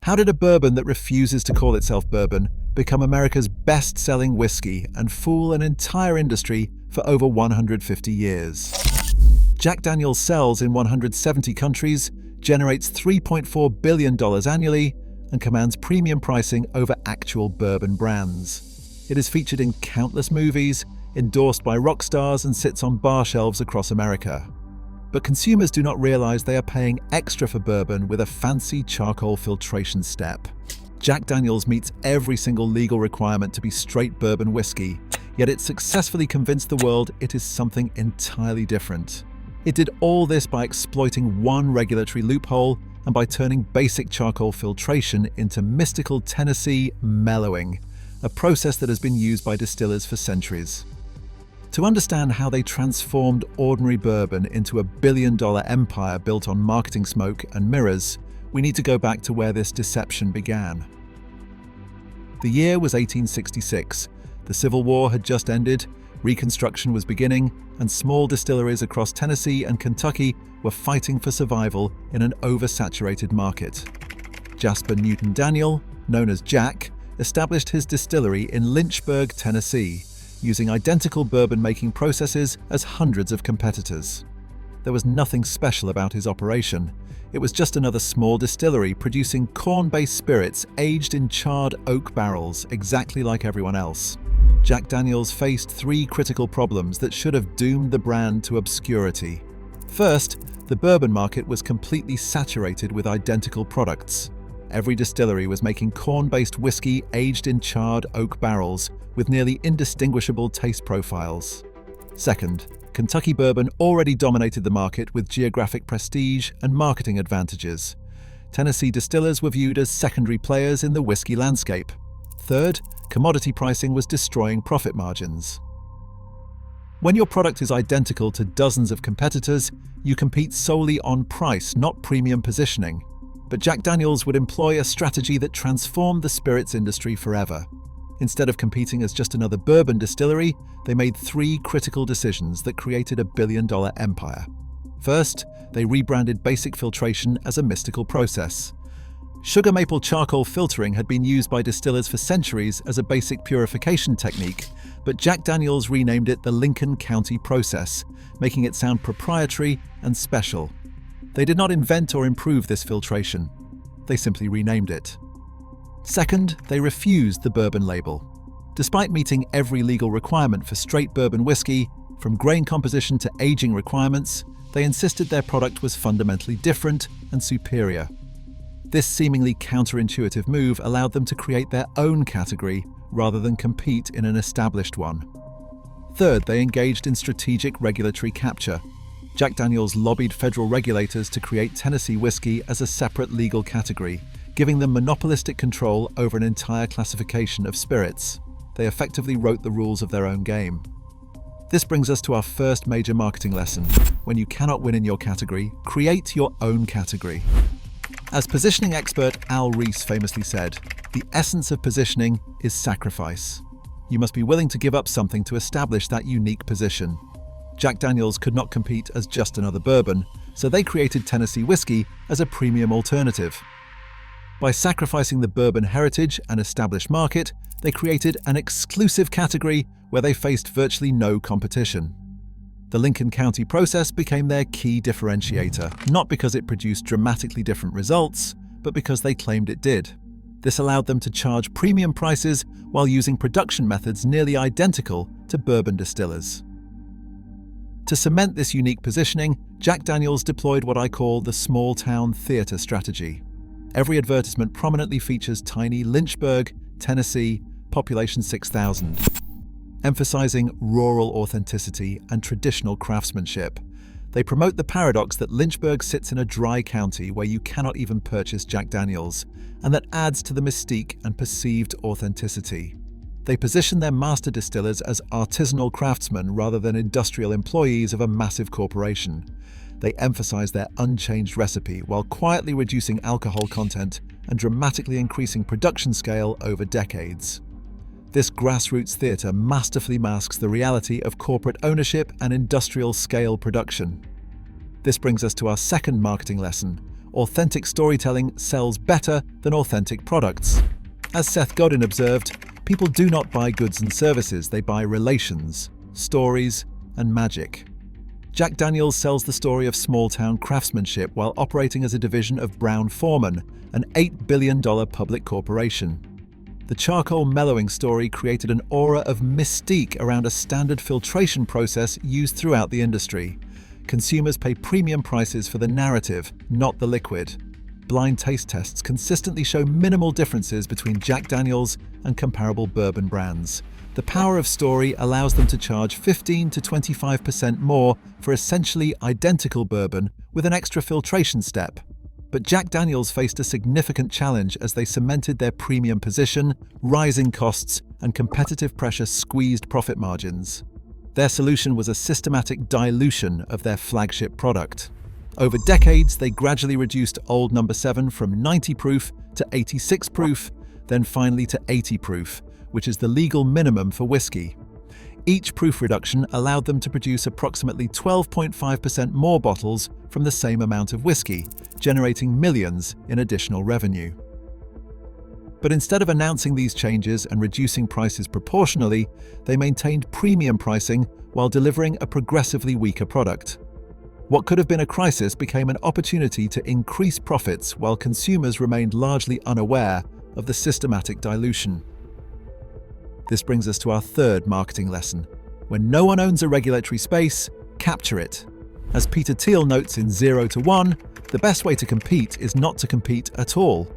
How did a bourbon that refuses to call itself bourbon become America's best-selling whiskey and fool an entire industry for over 150 years? Jack Daniel's sells in 170 countries, generates $3.4 billion annually, and commands premium pricing over actual bourbon brands. It is featured in countless movies, endorsed by rock stars, and sits on bar shelves across America. But consumers do not realize they are paying extra for bourbon with a fancy charcoal filtration step. Jack Daniel's meets every single legal requirement to be straight bourbon whiskey, yet it successfully convinced the world it is something entirely different. It did all this by exploiting one regulatory loophole and by turning basic charcoal filtration into mystical Tennessee mellowing, a process that has been used by distillers for centuries. To understand how they transformed ordinary bourbon into a billion-dollar empire built on marketing smoke and mirrors, we need to go back to where this deception began. The year was 1866. The Civil War had just ended, Reconstruction was beginning, and small distilleries across Tennessee and Kentucky were fighting for survival in an oversaturated market. Jasper Newton Daniel, known as Jack, established his distillery in Lynchburg, Tennessee, using identical bourbon-making processes as hundreds of competitors. There was nothing special about his operation. It was just another small distillery producing corn-based spirits aged in charred oak barrels, exactly like everyone else. Jack Daniel's faced three critical problems that should have doomed the brand to obscurity. First, the bourbon market was completely saturated with identical products. Every distillery was making corn-based whiskey aged in charred oak barrels with nearly indistinguishable taste profiles. Second, Kentucky bourbon already dominated the market with geographic prestige and marketing advantages. Tennessee distillers were viewed as secondary players in the whiskey landscape. Third, commodity pricing was destroying profit margins. When your product is identical to dozens of competitors, you compete solely on price, not premium positioning. But Jack Daniel's would employ a strategy that transformed the spirits industry forever. Instead of competing as just another bourbon distillery, they made three critical decisions that created a billion-dollar empire. First, they rebranded basic filtration as a mystical process. Sugar maple charcoal filtering had been used by distillers for centuries as a basic purification technique, but Jack Daniel's renamed it the Lincoln County process, making it sound proprietary and special. They did not invent or improve this filtration. They simply renamed it. Second, they refused the bourbon label. Despite meeting every legal requirement for straight bourbon whiskey, from grain composition to aging requirements, they insisted their product was fundamentally different and superior. This seemingly counterintuitive move allowed them to create their own category rather than compete in an established one. Third, they engaged in strategic regulatory capture. Jack Daniel's lobbied federal regulators to create Tennessee whiskey as a separate legal category, giving them monopolistic control over an entire classification of spirits. They effectively wrote the rules of their own game. This brings us to our first major marketing lesson. When you cannot win in your category, create your own category. As positioning expert Al Ries famously said, the essence of positioning is sacrifice. You must be willing to give up something to establish that unique position. Jack Daniel's could not compete as just another bourbon, so they created Tennessee whiskey as a premium alternative. By sacrificing the bourbon heritage and established market, they created an exclusive category where they faced virtually no competition. The Lincoln County process became their key differentiator, not because it produced dramatically different results, but because they claimed it did. This allowed them to charge premium prices while using production methods nearly identical to bourbon distillers. To cement this unique positioning, Jack Daniel's deployed what I call the small-town theater strategy. Every advertisement prominently features tiny Lynchburg, Tennessee, population 6,000, emphasizing rural authenticity and traditional craftsmanship. They promote the paradox that Lynchburg sits in a dry county where you cannot even purchase Jack Daniel's, and that adds to the mystique and perceived authenticity. They position their master distillers as artisanal craftsmen rather than industrial employees of a massive corporation. They emphasize their unchanged recipe while quietly reducing alcohol content and dramatically increasing production scale over decades. This grassroots theatre masterfully masks the reality of corporate ownership and industrial-scale production. This brings us to our second marketing lesson. authentic storytelling sells better than authentic products. As Seth Godin observed, people do not buy goods and services, they buy relations, stories, and magic. Jack Daniel's sells the story of small-town craftsmanship while operating as a division of Brown-Forman, an $8 billion public corporation. The charcoal mellowing story created an aura of mystique around a standard filtration process used throughout the industry. Consumers pay premium prices for the narrative, not the liquid. Blind taste tests consistently show minimal differences between Jack Daniel's and comparable bourbon brands. The power of story allows them to charge 15 to 25% more for essentially identical bourbon with an extra filtration step. But Jack Daniel's faced a significant challenge as they cemented their premium position, rising costs, and competitive pressure squeezed profit margins. Their solution was a systematic dilution of their flagship product. Over decades, they gradually reduced Old No. 7 from 90 proof to 86 proof, then finally to 80 proof, which is the legal minimum for whiskey. Each proof reduction allowed them to produce approximately 12.5% more bottles from the same amount of whiskey, generating millions in additional revenue. But instead of announcing these changes and reducing prices proportionally, they maintained premium pricing while delivering a progressively weaker product. What could have been a crisis became an opportunity to increase profits while consumers remained largely unaware of the systematic dilution. This brings us to our third marketing lesson. When no one owns a regulatory space, capture it. As Peter Thiel notes in 0 to 1, the best way to compete is not to compete at all.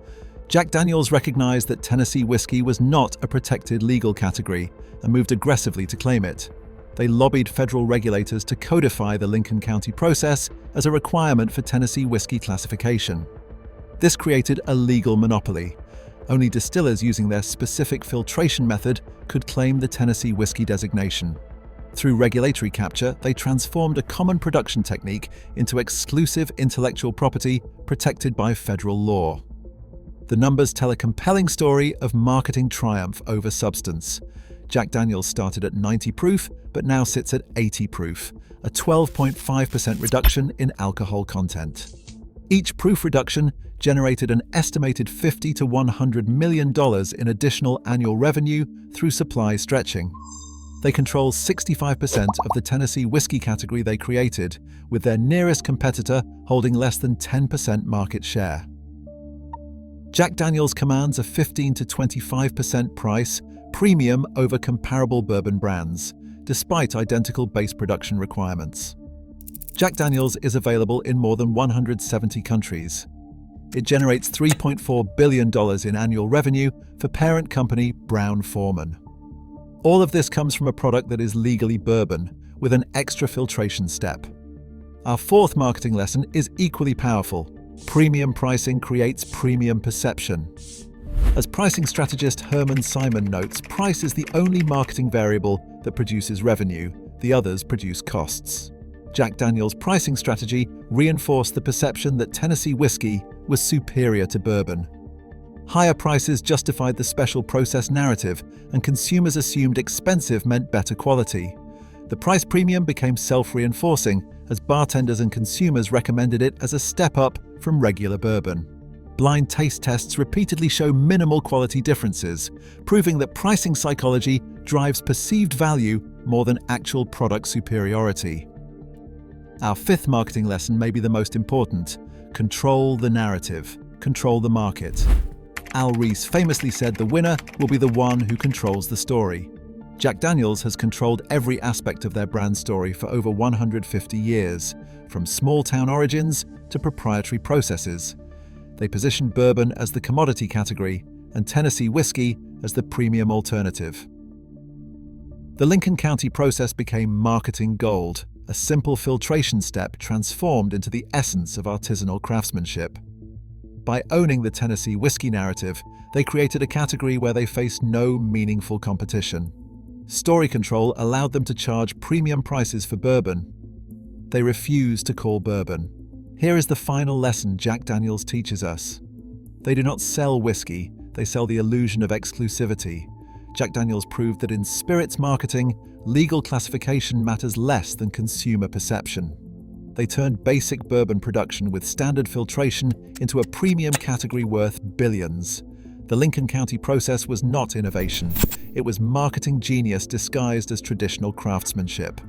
Jack Daniel's recognized that Tennessee whiskey was not a protected legal category and moved aggressively to claim it. They lobbied federal regulators to codify the Lincoln County process as a requirement for Tennessee whiskey classification. This created a legal monopoly. Only distillers using their specific filtration method could claim the Tennessee whiskey designation. Through regulatory capture, they transformed a common production technique into exclusive intellectual property protected by federal law. The numbers tell a compelling story of marketing triumph over substance. Jack Daniel's started at 90 proof, but now sits at 80 proof, a 12.5% reduction in alcohol content. Each proof reduction generated an estimated $50 to $100 million in additional annual revenue through supply stretching. They control 65% of the Tennessee whiskey category they created, with their nearest competitor holding less than 10% market share. Jack Daniel's commands a 15 to 25% price premium over comparable bourbon brands, despite identical base production requirements. Jack Daniel's is available in more than 170 countries. It generates $3.4 billion in annual revenue for parent company Brown-Forman. All of this comes from a product that is legally bourbon, with an extra filtration step. Our fourth marketing lesson is equally powerful. Premium pricing creates premium perception. As pricing strategist Herman Simon notes, price is the only marketing variable that produces revenue. The others produce costs. Jack Daniel's pricing strategy reinforced the perception that Tennessee whiskey was superior to bourbon. Higher prices justified the special process narrative, and consumers assumed expensive meant better quality. The price premium became self-reinforcing as bartenders and consumers recommended it as a step up from regular bourbon. Blind taste tests repeatedly show minimal quality differences, proving that pricing psychology drives perceived value more than actual product superiority. Our fifth marketing lesson may be the most important. Control the narrative. Control the market. Al Reese famously said the winner will be the one who controls the story. Jack Daniel's has controlled every aspect of their brand story for over 150 years, from small-town origins to proprietary processes. They positioned bourbon as the commodity category and Tennessee whiskey as the premium alternative. The Lincoln County process became marketing gold, a simple filtration step transformed into the essence of artisanal craftsmanship. By owning the Tennessee whiskey narrative, they created a category where they faced no meaningful competition. Story control allowed them to charge premium prices for bourbon. They refused to call bourbon. Here is the final lesson Jack Daniel's teaches us. They do not sell whiskey, they sell the illusion of exclusivity. Jack Daniel's proved that in spirits marketing, legal classification matters less than consumer perception. They turned basic bourbon production with standard filtration into a premium category worth billions. The Lincoln County process was not innovation. It was marketing genius disguised as traditional craftsmanship.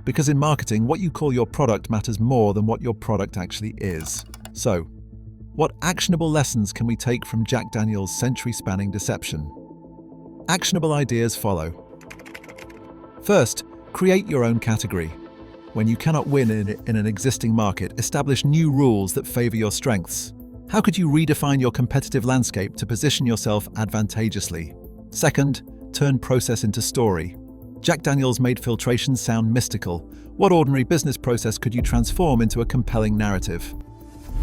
Because in marketing, what you call your product matters more than what your product actually is. So, what actionable lessons can we take from Jack Daniel's century-spanning deception? Actionable ideas follow. First, create your own category. When you cannot win in an existing market, establish new rules that favor your strengths. How could you redefine your competitive landscape to position yourself advantageously? Second, turn process into story. Jack Daniel's made filtration sound mystical. What ordinary business process could you transform into a compelling narrative?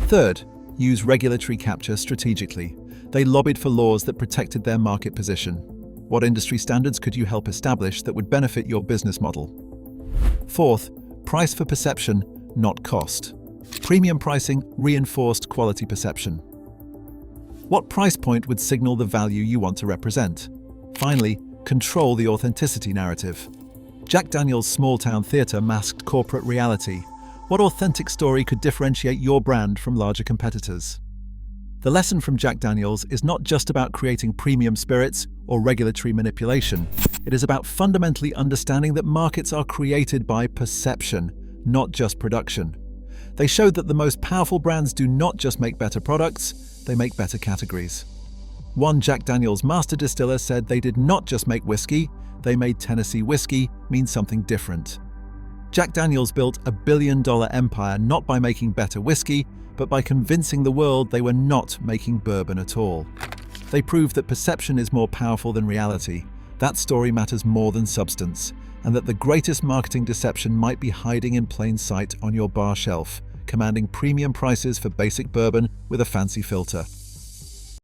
Third, use regulatory capture strategically. They lobbied for laws that protected their market position. What industry standards could you help establish that would benefit your business model? Fourth, price for perception, not cost. Premium pricing reinforced quality perception. What price point would signal the value you want to represent? Finally, control the authenticity narrative. Jack Daniel's small-town theater masked corporate reality. What authentic story could differentiate your brand from larger competitors? The lesson from Jack Daniel's is not just about creating premium spirits or regulatory manipulation. It is about fundamentally understanding that markets are created by perception, not just production. They showed that the most powerful brands do not just make better products, they make better categories. One Jack Daniel's master distiller said they did not just make whiskey, they made Tennessee whiskey mean something different. Jack Daniel's built a billion-dollar empire not by making better whiskey, but by convincing the world they were not making bourbon at all. They proved that perception is more powerful than reality, that story matters more than substance, and that the greatest marketing deception might be hiding in plain sight on your bar shelf, commanding premium prices for basic bourbon with a fancy filter.